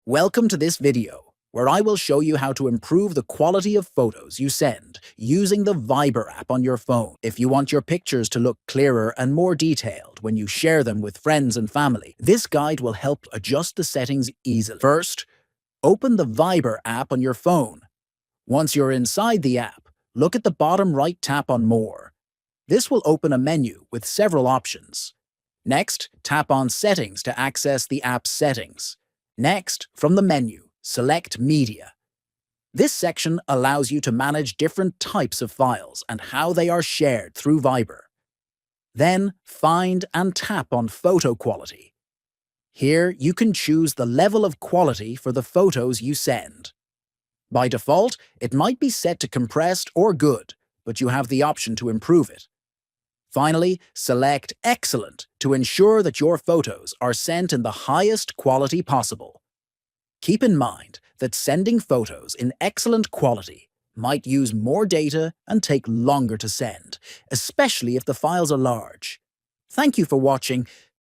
Welcome to this video, where I will show you how to improve the quality of photos you send using the Viber app on your phone. If you want your pictures to look clearer and more detailed when you share them with friends and family, this guide will help adjust the settings easily. First, open the Viber app on your phone. Once you're inside the app, look at the bottom right, tap on More. This will open a menu with several options. Next, tap on Settings to access the app's settings. Next, from the menu, select Media. This section allows you to manage different types of files and how they are shared through Viber. Then, find and tap on Photo Quality. Here, you can choose the level of quality for the photos you send. By default, it might be set to compressed or good, but you have the option to improve it. Finally, select Excellent to ensure that your photos are sent in the highest quality possible. Keep in mind that sending photos in excellent quality might use more data and take longer to send, especially if the files are large. Thank you for watching.